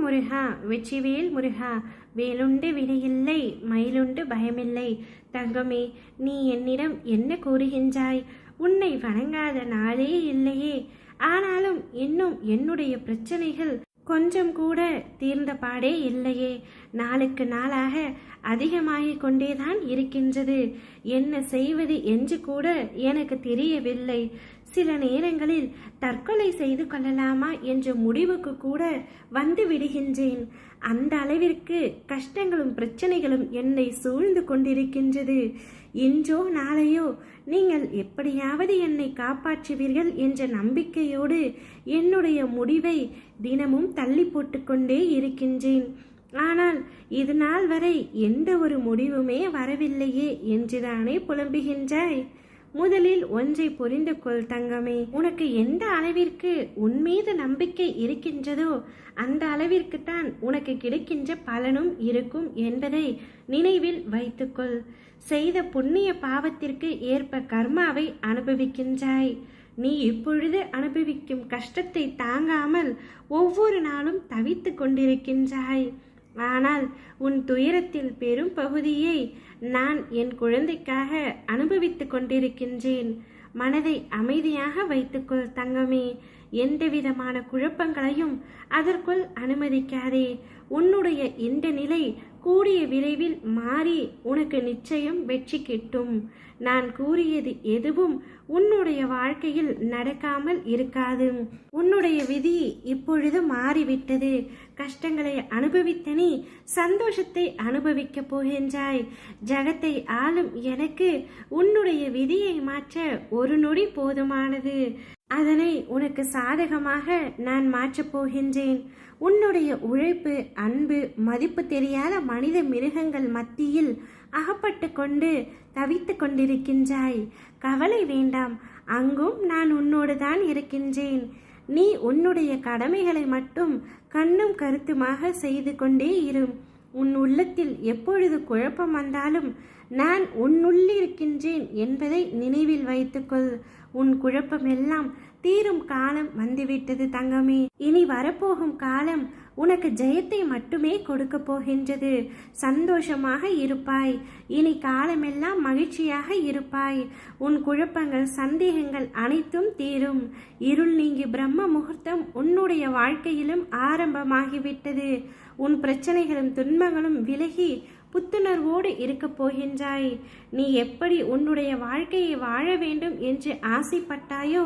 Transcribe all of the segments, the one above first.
முருகா வெற்றிவேல் முருகா, வேலுண்டு வினையில்லை மயிலுண்டு பயமில்லை. தங்கமே, நீ என்னிடம் என்ன கூறுகின்றாய்? உன்னை வணங்காத நாளே இல்லையே. ஆனாலும் இன்னும் என்னுடைய பிரச்சனைகள் கொஞ்சம் கூட தீர்ந்த பாடே இல்லையே. நாளுக்கு நாளாக அதிகமாகிக் கொண்டேதான் இருக்கின்றது. என்ன செய்வது என்று கூட எனக்கு தெரியவில்லை. சில நேரங்களில் தற்கொலை செய்து கொள்ளலாமா என்ற முடிவுக்கு கூட வந்து விடுகின்றேன். அந்த அளவிற்கு கஷ்டங்களும் பிரச்சனைகளும் என்னை சூழ்ந்து கொண்டிருக்கின்றது. இன்றோ நாளையோ நீங்கள் எப்படியாவது என்னை காப்பாற்றுவீர்கள் என்ற நம்பிக்கையோடு என்னுடைய முடிவை தினமும் தள்ளி போட்டுக்கொண்டே இருக்கின்றேன். ஆனால் இது நாள் வரை எந்த ஒரு முடிவுமே வரவில்லையே என்றுதானே புலம்புகின்றாய்? முதலில் ஒன்றை புரிந்து கொள் தங்கமே. உனக்கு எந்த அளவிற்கு உன் மீது நம்பிக்கை இருக்கின்றதோ அந்த அளவிற்குத்தான் உனக்கு கிடைக்கின்ற பலனும் இருக்கும் என்பதை நினைவில் வைத்துக்கொள். செய்த புண்ணிய பாவத்திற்கு ஏற்ப கர்மாவை அனுபவிக்கின்றாய். நீ இப்பொழுது அனுபவிக்கும் கஷ்டத்தை தாங்காமல் ஒவ்வொரு நாளும் தவித்து கொண்டிருக்கின்றாய். ஆனால் உன் துயரத்தில் பெரும் பகுதியை நான் என் குழந்தைக்காக அனுபவித்து கொண்டிருக்கின்றேன். மனதை அமைதியாக வைத்துக்கொள் தங்கமே. எந்த விதமான குழப்பங்களையும் அதற்குள் அனுமதிக்காதே. உன்னுடைய இந்த நிலை கூடிய விரைவில் மாறி உனக்கு நிச்சயம் வெற்றி கிட்டும். நான் கூறியது எதுவும் உன்னுடைய வாழ்க்கையில் நடக்காமல் இருக்காது. உன்னுடைய விதி இப்பொழுது மாறிவிட்டது. கஷ்டங்களை அனுபவித்த நீ சந்தோஷத்தை அனுபவிக்க போகின்றாய். ஜகத்தை ஆளும் எனக்கு உன்னுடைய விதியை மாற்ற ஒரு நொடி போதுமானது. அதனை உனக்கு சாதகமாக நான் மாற்றப் போகின்றேன். உன்னுடைய உழைப்பு, அன்பு, மதிப்பு தெரியாத மனித மிருகங்கள் மத்தியில் அகப்பட்டு கொண்டு தவித்து கொண்டிருக்கின்றாய். கவலை வேண்டாம், அங்கும் நான் உன்னோடு தான் இருக்கின்றேன். நீ உன்னுடைய கடமைகளை மட்டும் கண்ணும் கருத்துமாக செய்து கொண்டே இரு. உன் உள்ளத்தில் எப்பொழுது குழப்பம் வந்தாலும் நான் உன்னுள்ளிருக்கின்றேன் என்பதை நினைவில் வைத்துக்கொள். உன் குழப்பமெல்லாம் தீரும் காலம் வந்துவிட்டது தங்கமே. இனி வரப்போகும் காலம் உனக்கு ஜெயத்தை மட்டுமே கொடுக்க போகின்றது. சந்தோஷமாக இருப்பாய். இனி காலமெல்லாம் மகிழ்ச்சியாக இருப்பாய். உன் குழப்பங்கள், சந்தேகங்கள் அனைத்தும் தீரும். இருள் நீங்கி பிரம்ம முகூர்த்தம் உன்னுடைய வாழ்க்கையிலும் ஆரம்பமாகிவிட்டது. உன் பிரச்சனைகளும் துன்பங்களும் விலகி புத்துணர்வோடு இருக்க போகின்றாய். நீ எப்படி உன்னுடைய வாழ்க்கையை வாழ வேண்டும் என்று ஆசைப்பட்டாயோ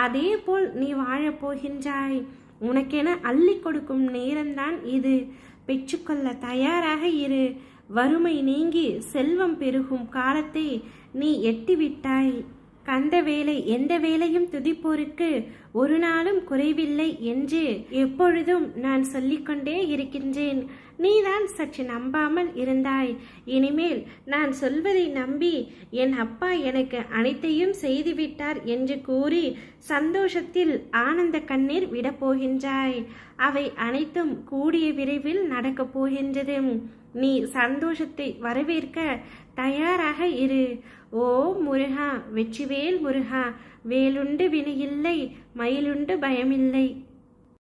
அதே போல் நீ வாழப் போகின்றாய். உனக்கென அள்ளி கொடுக்கும் நேரம்தான் இது. பெற்றுக்கொள்ள தயாராக இரு. வறுமை நீங்கி செல்வம் பெருகும் காலத்தை நீ எட்டிவிட்டாய். கந்த வேலை எந்த வேலையும் துதிப்போருக்கு ஒரு நாளும் குறைவில்லை என்று எப்பொழுதும் நான் சொல்லிக்கொண்டே இருக்கின்றேன். நீதான் சற்று நம்பாமல் இருந்தாய். இனிமேல் நான் சொல்வதை நம்பி என் அப்பா எனக்கு அனைத்தையும் செய்துவிட்டார் என்று கூறி சந்தோஷத்தில் ஆனந்த கண்ணீர் விடப்போகின்றாய். அவை அனைத்தும் கூடிய விரைவில் நடக்கப் போகின்றது. நீ சந்தோஷத்தை வரவேற்க தயாராக இரு. ஓ முருகா வெற்றிவேல் முருகா, வேலுண்டு வினையில்லை மயிலுண்டு பயமில்லை.